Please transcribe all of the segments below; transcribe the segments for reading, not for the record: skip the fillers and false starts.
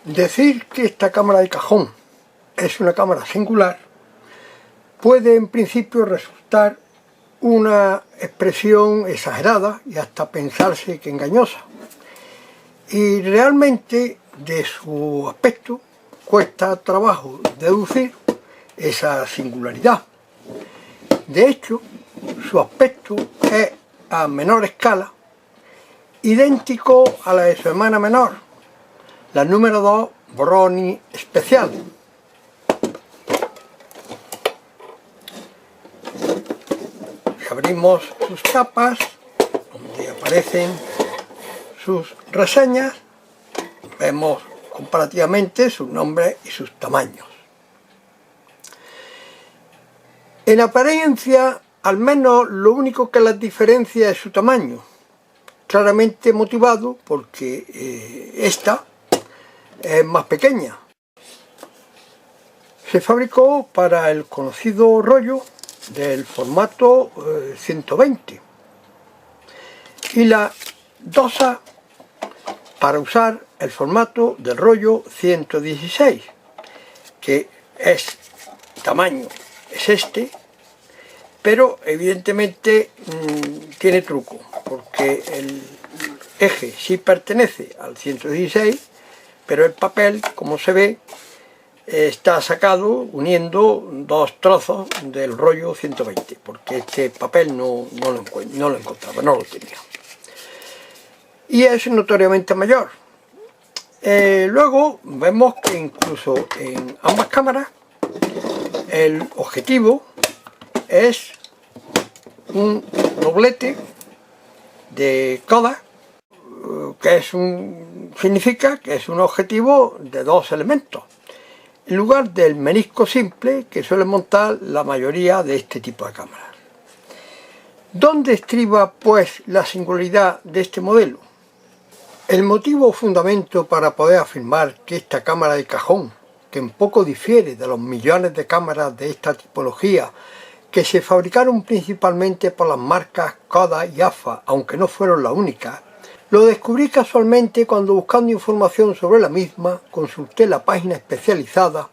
Decir que esta cámara de cajón es una cámara singular puede en principio resultar una expresión exagerada y hasta pensarse que engañosa. Y realmente de su aspecto cuesta trabajo deducir esa singularidad. De hecho, su aspecto es a menor escala idéntico a la de su hermana menor, la número 2 Brownie especial. Si abrimos sus tapas, donde aparecen sus reseñas, vemos comparativamente sus nombres y sus tamaños. En apariencia, al menos lo único que las diferencia es su tamaño, claramente motivado porque esta es más pequeña. Se fabricó para el conocido rollo del formato 120 y la 2A para usar el formato del rollo 116, que es tamaño, es este, pero evidentemente tiene truco, porque el eje sí pertenece al 116, pero el papel, como se ve, está sacado uniendo dos trozos del rollo 120, porque este papel no lo encontraba, no lo tenía. Y es notoriamente mayor. Luego vemos que incluso en ambas cámaras el objetivo es un doblete de Kodak, que significa que es un objetivo de dos elementos, en lugar del menisco simple que suele montar la mayoría de este tipo de cámaras. ¿Dónde estriba, pues, la singularidad de este modelo? El motivo o fundamento para poder afirmar que esta cámara de cajón, que en poco difiere de los millones de cámaras de esta tipología que se fabricaron principalmente por las marcas Kodak y AFA, aunque no fueron las únicas, lo descubrí casualmente cuando, buscando información sobre la misma, consulté la página especializada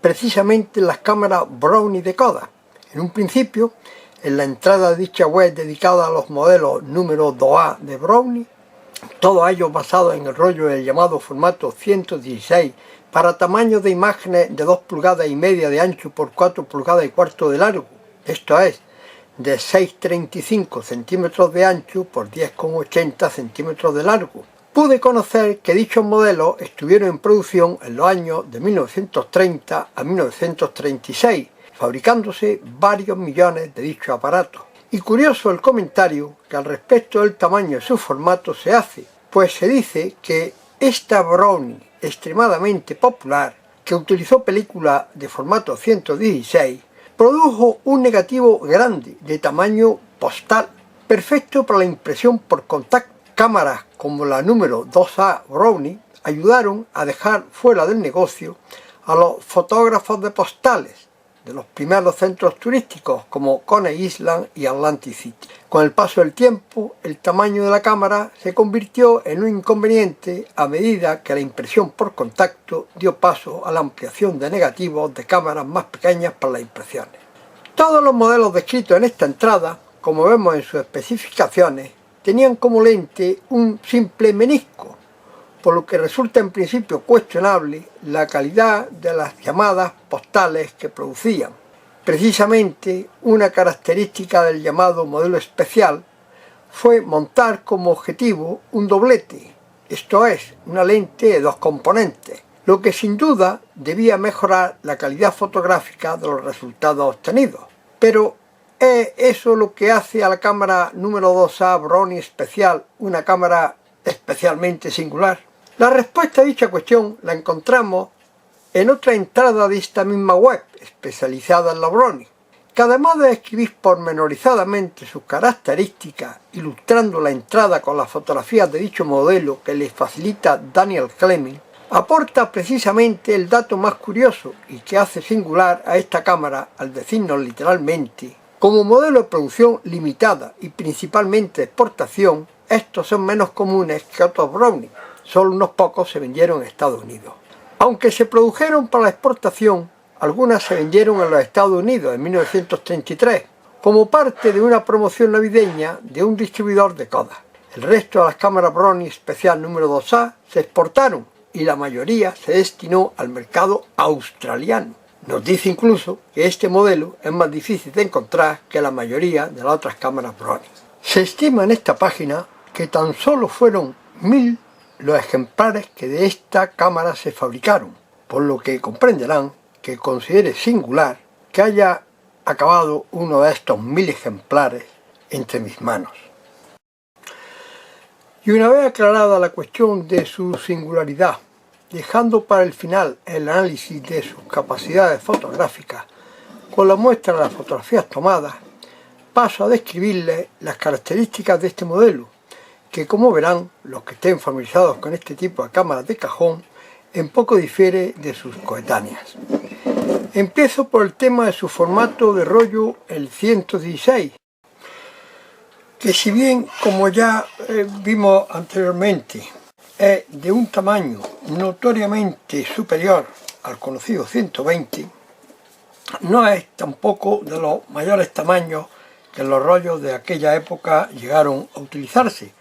precisamente en las cámaras Brownie de Kodak. En un principio, en la entrada de dicha web dedicada a los modelos número 2A de Brownie, todos ellos basados en el rollo del llamado formato 116 para tamaños de imágenes de 2,5 pulgadas de ancho por 4,25 pulgadas de largo, esto es, de 6,35 centímetros de ancho por 10,80 centímetros de largo. Pude conocer que dichos modelos estuvieron en producción en los años de 1930 a 1936, fabricándose varios millones de dichos aparatos. Y curioso el comentario que al respecto del tamaño de su formato se hace, pues se dice que esta Brownie extremadamente popular, que utilizó película de formato 116, produjo un negativo grande de tamaño postal, perfecto para la impresión por contacto. Cámaras como la número 2A Brownie ayudaron a dejar fuera del negocio a los fotógrafos de postales de los primeros centros turísticos como Coney Island y Atlantic City. Con el paso del tiempo, el tamaño de la cámara se convirtió en un inconveniente a medida que la impresión por contacto dio paso a la ampliación de negativos de cámaras más pequeñas para las impresiones. Todos los modelos descritos en esta entrada, como vemos en sus especificaciones, tenían como lente un simple menisco, por lo que resulta en principio cuestionable la calidad de las llamadas postales que producían. Precisamente una característica del llamado modelo especial fue montar como objetivo un doblete, esto es, una lente de dos componentes, lo que sin duda debía mejorar la calidad fotográfica de los resultados obtenidos. Pero ¿es eso lo que hace a la cámara número 2A Brownie especial una cámara especialmente singular? La respuesta a dicha cuestión la encontramos en otra entrada de esta misma web, especializada en la Brownie, que además de describir pormenorizadamente sus características, ilustrando la entrada con las fotografías de dicho modelo que les facilita Daniel Fleming, aporta precisamente el dato más curioso y que hace singular a esta cámara al decirnos literalmente: como modelo de producción limitada y principalmente de exportación, estos son menos comunes que otros Brownie. Solo unos pocos se vendieron en Estados Unidos. Aunque se produjeron para la exportación, algunas se vendieron en los Estados Unidos en 1933 como parte de una promoción navideña de un distribuidor de Kodak. El resto de las cámaras Brownie especial número 2A se exportaron y la mayoría se destinó al mercado australiano. Nos dice incluso que este modelo es más difícil de encontrar que la mayoría de las otras cámaras Brownie. Se estima en esta página que tan solo fueron 1000 los ejemplares que de esta cámara se fabricaron, por lo que comprenderán que considere singular que haya acabado uno de estos 1000 ejemplares entre mis manos. Y una vez aclarada la cuestión de su singularidad, dejando para el final el análisis de sus capacidades fotográficas con la muestra de las fotografías tomadas, paso a describirles las características de este modelo, que como verán los que estén familiarizados con este tipo de cámaras de cajón, en poco difiere de sus coetáneas. Empiezo por el tema de su formato de rollo, el 116, que si bien, como ya vimos anteriormente, es de un tamaño notoriamente superior al conocido 120, no es tampoco de los mayores tamaños que los rollos de aquella época llegaron a utilizarse.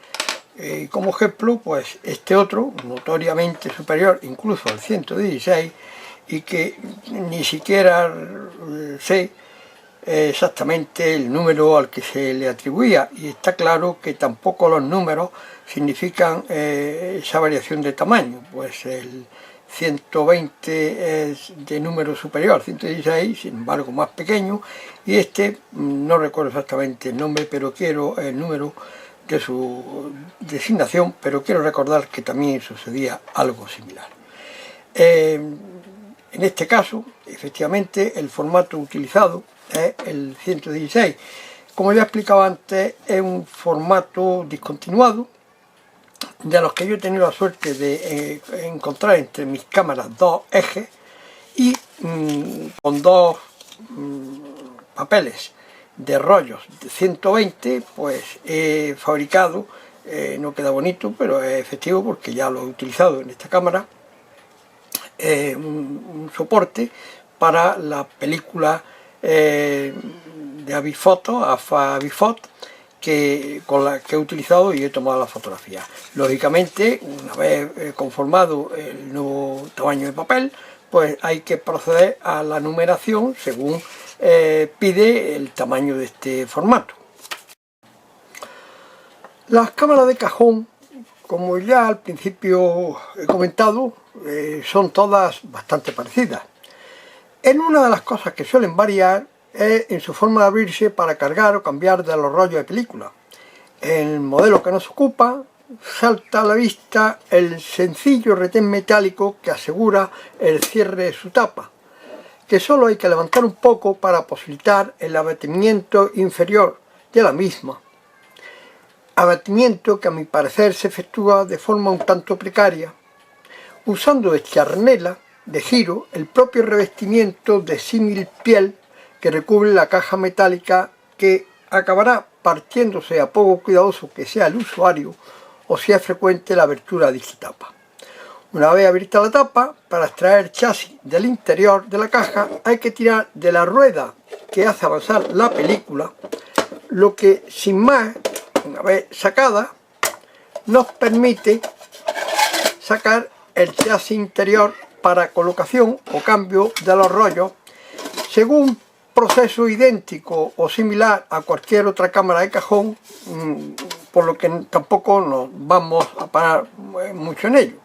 Como ejemplo, pues este otro, notoriamente superior incluso al 116, y que ni siquiera sé exactamente el número al que se le atribuía, y está claro que tampoco los números significan esa variación de tamaño, pues el 120 es de número superior al 116, sin embargo más pequeño, y este no recuerdo exactamente el nombre, pero quiero el número de su designación, pero quiero recordar que también sucedía algo similar. En este caso, efectivamente, el formato utilizado es el 116. Como ya explicaba antes, es un formato discontinuado, de los que yo he tenido la suerte de encontrar entre mis cámaras dos ejes y con dos papeles de rollos de 120, pues he fabricado, no queda bonito, pero es efectivo porque ya lo he utilizado en esta cámara, un soporte para la película de Avifoto, AFA Avifot, con la que he utilizado y he tomado la fotografía. Lógicamente, una vez conformado el nuevo tamaño de papel, pues hay que proceder a la numeración según pide el tamaño de este formato. Las cámaras de cajón, como ya al principio he comentado, son todas bastante parecidas. En una de las cosas que suelen variar es en su forma de abrirse para cargar o cambiar de los rollos de película. En el modelo que nos ocupa salta a la vista el sencillo retén metálico que asegura el cierre de su tapa, que solo hay que levantar un poco para posibilitar el abatimiento inferior de la misma. Abatimiento que a mi parecer se efectúa de forma un tanto precaria, usando de charnela de giro el propio revestimiento de símil piel que recubre la caja metálica, que acabará partiéndose a poco cuidadoso que sea el usuario o si es frecuente la abertura de dicha tapa. Una vez abierta la tapa, para extraer el chasis del interior de la caja hay que tirar de la rueda que hace avanzar la película, lo que sin más, una vez sacada, nos permite sacar el chasis interior para colocación o cambio de los rollos, según proceso idéntico o similar a cualquier otra cámara de cajón, por lo que tampoco nos vamos a parar mucho en ello.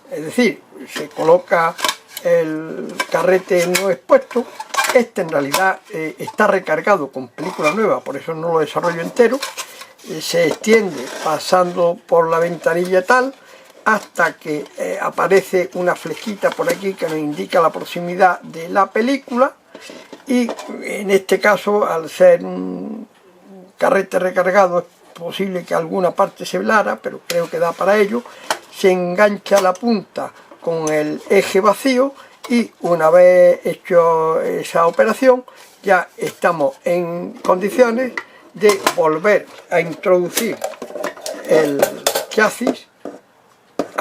Es decir, se coloca el carrete no expuesto. Este en realidad está recargado con película nueva, por eso no lo desarrollo entero. Se extiende pasando por la ventanilla tal hasta que aparece una flechita por aquí que nos indica la proximidad de la película, y en este caso, al ser un carrete recargado, es posible que alguna parte se velara, pero creo que da para ello. Se engancha la punta con el eje vacío y una vez hecho esa operación ya estamos en condiciones de volver a introducir el chasis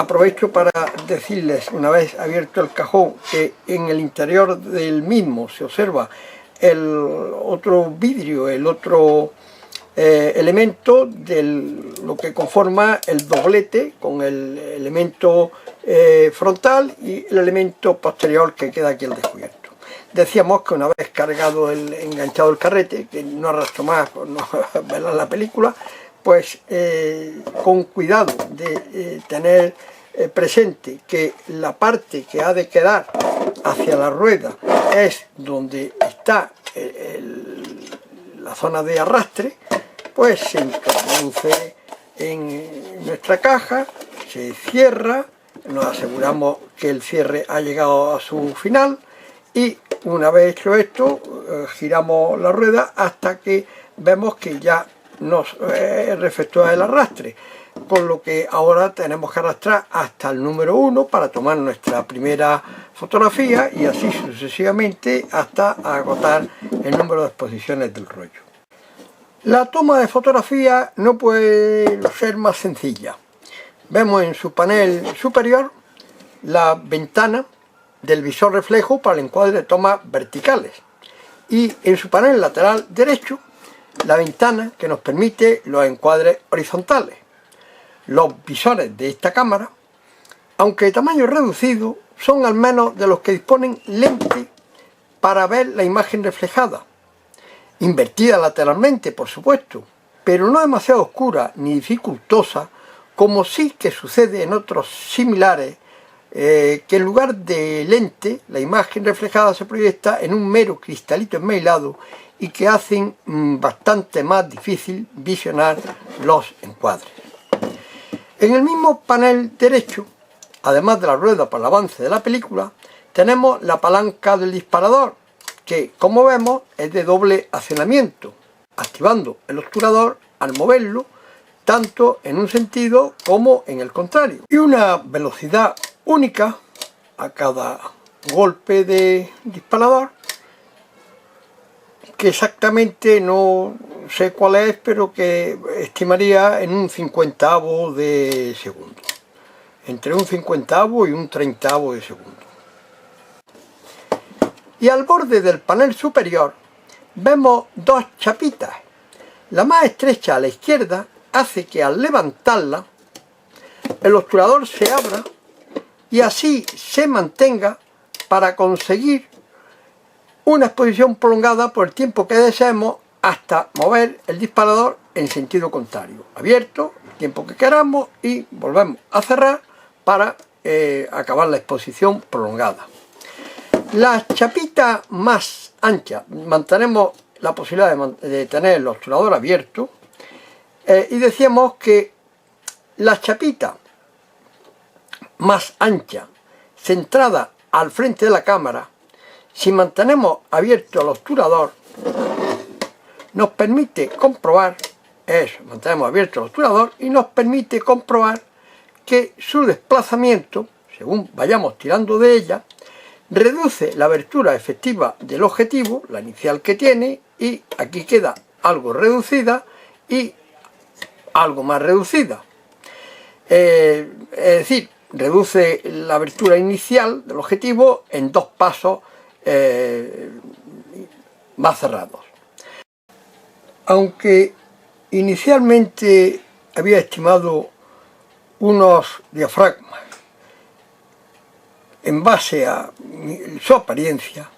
aprovecho para decirles, una vez abierto el cajón, que en el interior del mismo se observa el otro vidrio, el otro elemento de lo que conforma el doblete, con el elemento frontal y el elemento posterior que queda aquí al descubierto. Decíamos que una vez cargado enganchado el carrete, que no arrastro más por no ver la película, pues con cuidado de tener presente que la parte que ha de quedar hacia la rueda es donde está la zona de arrastre, pues se introduce en nuestra caja, se cierra, nos aseguramos que el cierre ha llegado a su final y una vez hecho esto giramos la rueda hasta que vemos que ya nos efectúa el arrastre, con lo que ahora tenemos que arrastrar hasta el número 1 para tomar nuestra primera fotografía y así sucesivamente hasta agotar el número de exposiciones del rollo. La toma de fotografía no puede ser más sencilla. Vemos en su panel superior la ventana del visor reflejo para el encuadre de tomas verticales y en su panel lateral derecho la ventana que nos permite los encuadres horizontales. Los visores de esta cámara, aunque de tamaño reducido, son al menos de los que disponen lente para ver la imagen reflejada, invertida lateralmente por supuesto, pero no demasiado oscura ni dificultosa como sí que sucede en otros similares, que en lugar de lente la imagen reflejada se proyecta en un mero cristalito enmeilado y que hacen bastante más difícil visionar los encuadres. En el mismo panel derecho, además de la rueda para el avance de la película, tenemos la palanca del disparador, que como vemos es de doble accionamiento, activando el obturador al moverlo, tanto en un sentido como en el contrario, y una velocidad única a cada golpe de disparador, que exactamente no sé cuál es, pero que estimaría en un 50avo de segundo, entre un 50avo y un 30avo de segundo. Y al borde del panel superior vemos dos chapitas. La más estrecha a la izquierda hace que al levantarla el obturador se abra y así se mantenga para conseguir una exposición prolongada por el tiempo que deseemos hasta mover el disparador en sentido contrario, abierto el tiempo que queramos y volvemos a cerrar para acabar la exposición prolongada. La chapita más ancha, mantenemos la posibilidad de tener el obturador abierto y decíamos que la chapita más ancha, centrada al frente de la cámara, si mantenemos abierto el obturador, nos permite comprobar, mantenemos abierto el obturador y nos permite comprobar que su desplazamiento, según vayamos tirando de ella, reduce la abertura efectiva del objetivo, la inicial que tiene, y aquí queda algo reducida y algo más reducida. Es decir, reduce la abertura inicial del objetivo en dos pasos más cerrados. Aunque inicialmente había estimado unos diafragmas en base a su apariencia,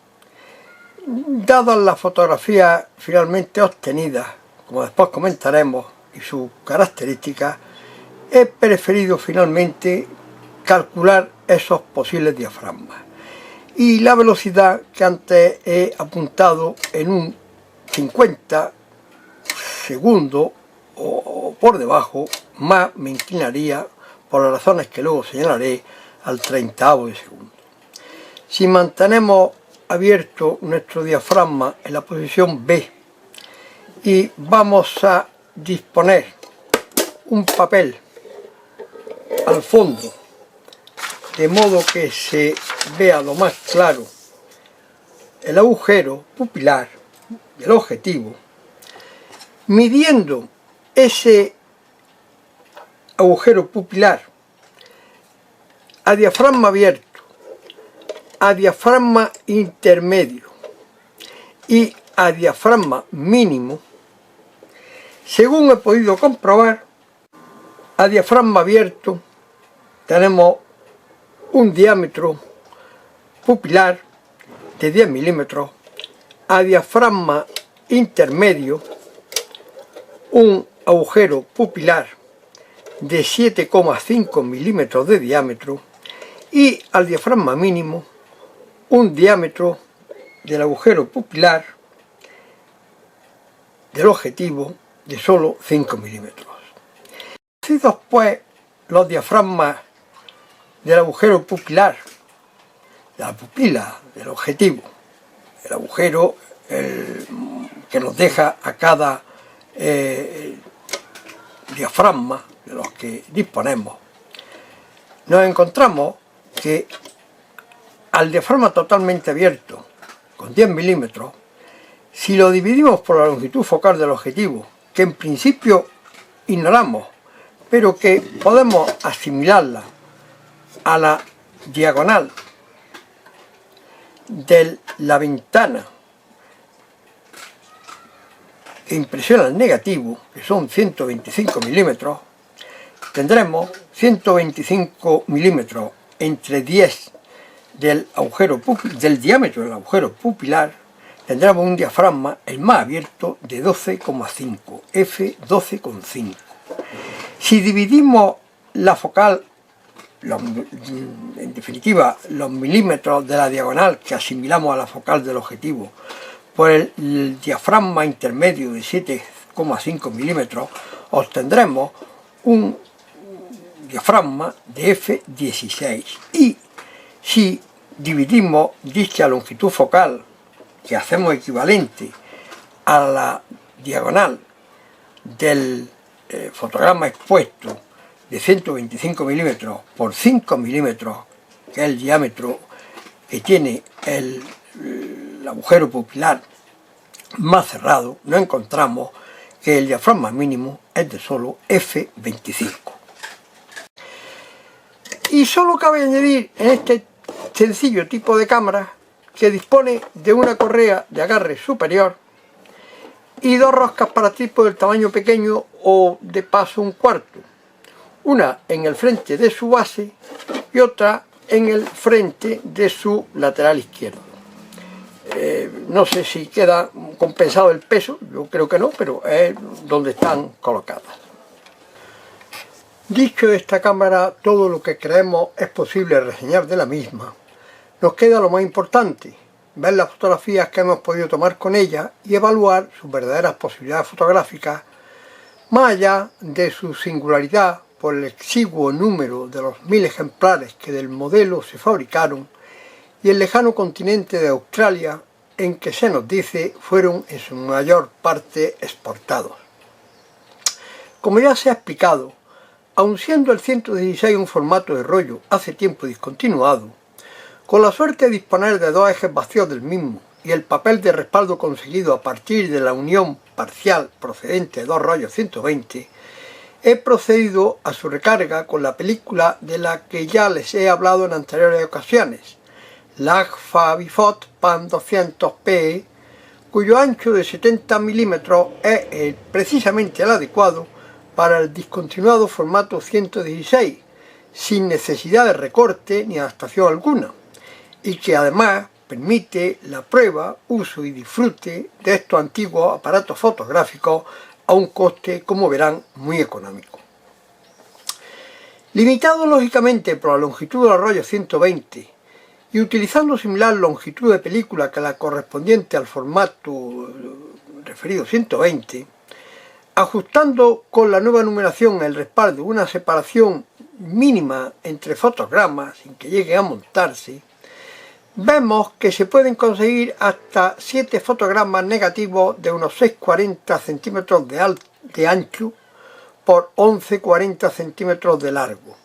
dadas las fotografías finalmente obtenidas, como después comentaremos, y sus características, he preferido finalmente calcular esos posibles diafragmas. Y la velocidad que antes he apuntado en un 50 segundos o por debajo, más me inclinaría, por las razones que luego señalaré, al 30avo de segundo. Si mantenemos abierto nuestro diafragma en la posición B y vamos a disponer un papel al fondo de modo que se vea lo más claro el agujero pupilar del objetivo, midiendo ese agujero pupilar a diafragma abierto, a diafragma intermedio y a diafragma mínimo, según he podido comprobar, a diafragma abierto tenemos un diámetro pupilar de 10 milímetros, a diafragma intermedio un agujero pupilar de 7,5 milímetros de diámetro y al diafragma mínimo un diámetro del agujero pupilar del objetivo de solo 5 milímetros. Conocidos pues los diafragmas del agujero pupilar, de la pupila, del objetivo, el agujero que nos deja a cada diafragma de los que disponemos, nos encontramos que al diafragma totalmente abierto, con 10 milímetros, si lo dividimos por la longitud focal del objetivo, que en principio ignoramos, pero que podemos asimilarla a la diagonal de la ventana que impresiona el negativo, que son 125 milímetros, tendremos 125 milímetros entre 10 del diámetro del agujero pupilar, tendremos un diafragma, el más abierto, de 12,5, F12,5. Si dividimos la focal, en definitiva los milímetros de la diagonal que asimilamos a la focal del objetivo, por el diafragma intermedio de 7,5 milímetros, obtendremos un diafragma de F16. Y si dividimos dicha longitud focal, que hacemos equivalente a la diagonal del fotograma expuesto de 125 milímetros por 5 milímetros, que es el diámetro que tiene el agujero pupilar más cerrado, nos encontramos que el diafragma mínimo es de solo F25. Y solo cabe añadir en este sencillo tipo de cámara que dispone de una correa de agarre superior y dos roscas para trípode del tamaño pequeño o de paso un cuarto, una en el frente de su base y otra en el frente de su lateral izquierdo. No sé si queda compensado el peso, yo creo que no, pero es donde están colocadas. Dicho de esta cámara todo lo que creemos es posible reseñar de la misma, nos queda lo más importante, ver las fotografías que hemos podido tomar con ella y evaluar sus verdaderas posibilidades fotográficas, más allá de su singularidad por el exiguo número de los 1000 ejemplares que del modelo se fabricaron y el lejano continente de Australia, en que se nos dice fueron en su mayor parte exportados. Como ya se ha explicado, aun siendo el 116 un formato de rollo hace tiempo discontinuado, con la suerte de disponer de dos ejes vacíos del mismo y el papel de respaldo conseguido a partir de la unión parcial procedente de dos rollos 120, he procedido a su recarga con la película de la que ya les he hablado en anteriores ocasiones, la Agfa Bifot Pan 200p, cuyo ancho de 70 milímetros es precisamente el adecuado para el discontinuado formato 116, sin necesidad de recorte ni adaptación alguna, y que además permite la prueba, uso y disfrute de estos antiguos aparatos fotográficos a un coste, como verán, muy económico. Limitado lógicamente por la longitud del rollo 120 y utilizando similar longitud de película que la correspondiente al formato referido 120, ajustando con la nueva numeración el respaldo una separación mínima entre fotogramas sin que llegue a montarse, vemos que se pueden conseguir hasta 7 fotogramas negativos de unos 6,40 centímetros de ancho por 11,40 centímetros de largo.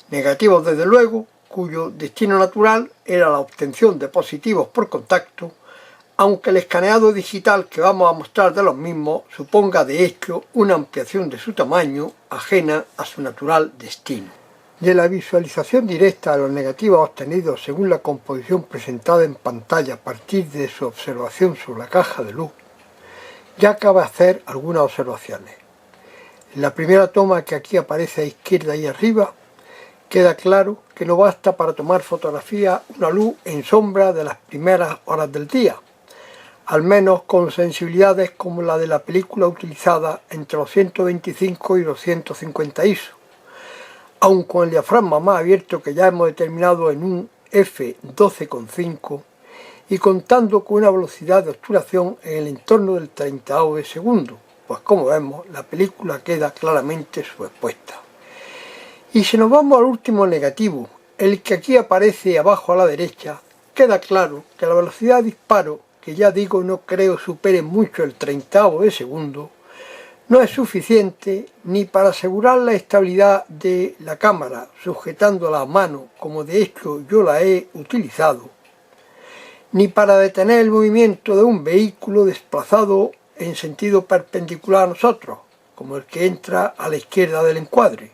Negativos, desde luego, cuyo destino natural era la obtención de positivos por contacto, aunque el escaneado digital que vamos a mostrar de los mismos suponga de hecho una ampliación de su tamaño ajena a su natural destino. de la visualización directa de los negativos obtenidos según la composición presentada en pantalla a partir de su observación sobre la caja de luz, ya cabe hacer algunas observaciones. En la primera toma que aquí aparece a izquierda y arriba, queda claro que no basta para tomar fotografía una luz en sombra de las primeras horas del día, al menos con sensibilidades como la de la película utilizada entre los 125 y los 150 ISO, aun con el diafragma más abierto que ya hemos determinado en un f12,5 y contando con una velocidad de obturación en el entorno del 30avo de segundo, pues como vemos la película queda claramente subexpuesta. Y si nos vamos al último negativo, el que aquí aparece abajo a la derecha, queda claro que la velocidad de disparo, que ya digo no creo supere mucho el 30avo de segundo, no es suficiente ni para asegurar la estabilidad de la cámara sujetándola a mano, como de hecho yo la he utilizado, ni para detener el movimiento de un vehículo desplazado en sentido perpendicular a nosotros, como el que entra a la izquierda del encuadre,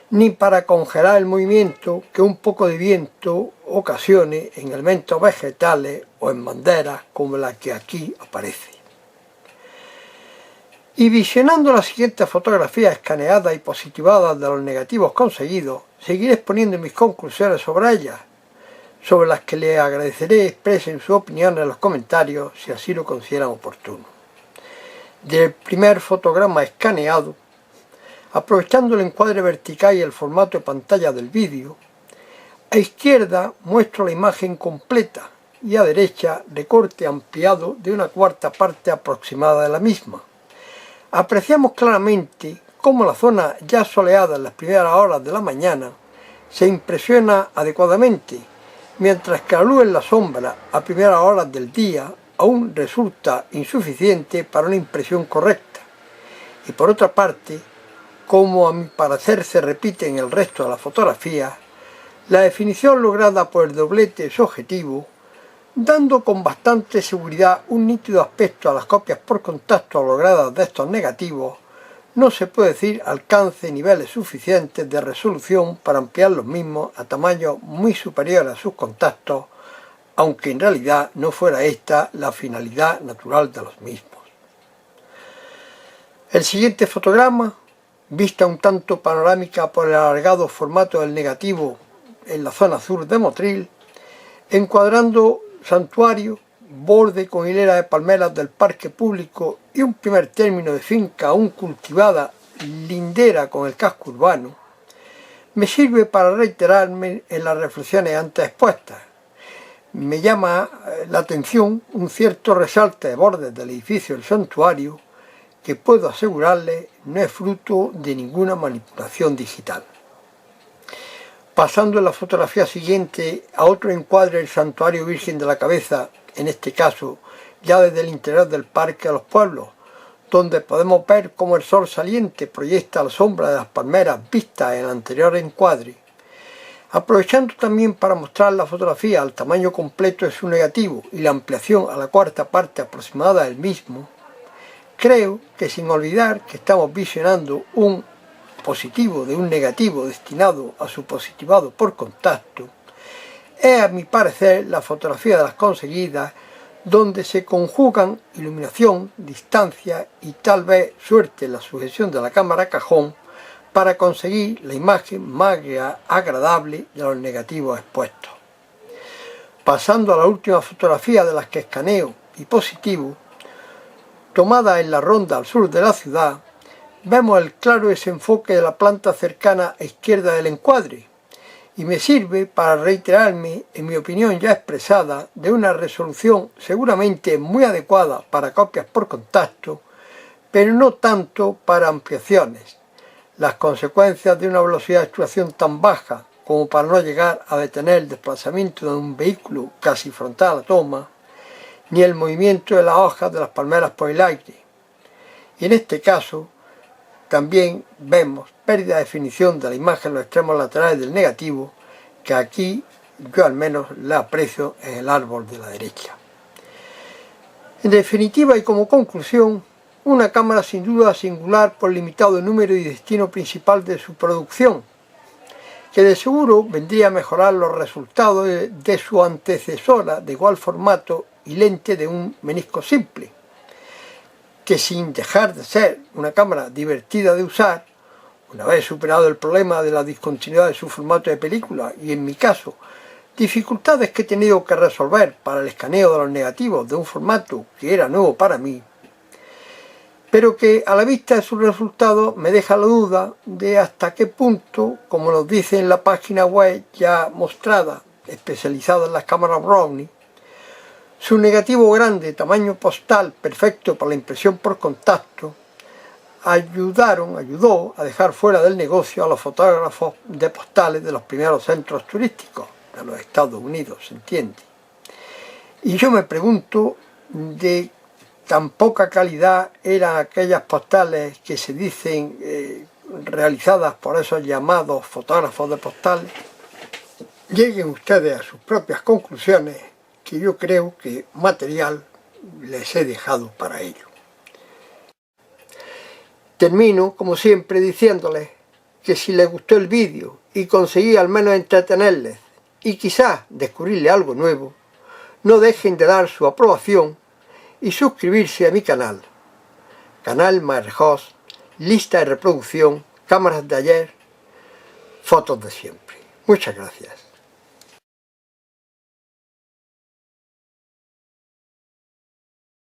ni para congelar el movimiento que un poco de viento ocasione en elementos vegetales o en banderas como la que aquí aparece. Y visionando las siguientes fotografías escaneadas y positivadas de los negativos conseguidos, seguiré exponiendo mis conclusiones sobre ellas, sobre las que les agradeceré expresen su opinión en los comentarios si así lo consideran oportuno. Del primer fotograma escaneado, aprovechando el encuadre vertical y el formato de pantalla del vídeo, a izquierda muestro la imagen completa y a derecha recorte ampliado de una cuarta parte aproximada de la misma. Apreciamos claramente cómo la zona ya soleada en las primeras horas de la mañana se impresiona adecuadamente, mientras que la luz en la sombra a primeras horas del día aún resulta insuficiente para una impresión correcta. Y por otra parte, como a mi parecer se repite en el resto de la fotografía, la definición lograda por el doblete es objetivo, dando con bastante seguridad un nítido aspecto a las copias por contacto logradas de estos negativos, no se puede decir alcance niveles suficientes de resolución para ampliar los mismos a tamaños muy superiores a sus contactos, aunque en realidad no fuera esta la finalidad natural de los mismos. El siguiente fotograma, vista un tanto panorámica por el alargado formato del negativo en la zona sur de Motril, encuadrando santuario, borde con hilera de palmeras del parque público y un primer término de finca aún cultivada lindera con el casco urbano, me sirve para reiterarme en las reflexiones antes expuestas. Me llama la atención un cierto resalte de bordes del edificio del santuario que puedo asegurarle no es fruto de ninguna manipulación digital. Pasando en la fotografía siguiente a otro encuadre del Santuario Virgen de la Cabeza, en este caso ya desde el interior del Parque de los Pueblos, donde podemos ver cómo el sol saliente proyecta la sombra de las palmeras vistas en el anterior encuadre, aprovechando también para mostrar la fotografía al tamaño completo de su negativo y la ampliación a la cuarta parte aproximada del mismo, creo que sin olvidar que estamos visionando un positivo de un negativo destinado a su positivado por contacto, es a mi parecer la fotografía de las conseguidas donde se conjugan iluminación, distancia y tal vez suerte en la sujeción de la cámara cajón para conseguir la imagen más agradable de los negativos expuestos. Pasando a la última fotografía de las que escaneo y positivo, tomada en la ronda al sur de la ciudad, vemos el claro desenfoque de la planta cercana a izquierda del encuadre y me sirve para reiterarme en mi opinión ya expresada de una resolución seguramente muy adecuada para copias por contacto, pero no tanto para ampliaciones. Las consecuencias de una velocidad de extracción tan baja como para no llegar a detener el desplazamiento de un vehículo casi frontal a la toma, ni el movimiento de las hojas de las palmeras por el aire. Y en este caso, también vemos pérdida de definición de la imagen en los extremos laterales del negativo, que aquí yo al menos la aprecio en el árbol de la derecha. En definitiva y como conclusión, una cámara sin duda singular por limitado número y destino principal de su producción, que de seguro vendría a mejorar los resultados de su antecesora de igual formato y lente de un menisco simple, que sin dejar de ser una cámara divertida de usar, una vez superado el problema de la discontinuidad de su formato de película y, en mi caso, dificultades que he tenido que resolver para el escaneo de los negativos de un formato que era nuevo para mí, pero que a la vista de sus resultados me deja la duda de hasta qué punto, como nos dice en la página web ya mostrada, especializada en las cámaras Brownie, su negativo grande, tamaño postal, perfecto para la impresión por contacto, ayudó a dejar fuera del negocio a los fotógrafos de postales de los primeros centros turísticos de los Estados Unidos, ¿se entiende? Y yo me pregunto de tan poca calidad eran aquellas postales que se dicen realizadas por esos llamados fotógrafos de postales. Lleguen ustedes a sus propias conclusiones, que yo creo que material les he dejado para ello. Termino, como siempre, diciéndoles que si les gustó el vídeo y conseguí al menos entretenerles y quizás descubrirle algo nuevo, no dejen de dar su aprobación y suscribirse a mi canal. Canal Maerjos, lista de reproducción, cámaras de ayer, fotos de siempre. Muchas gracias.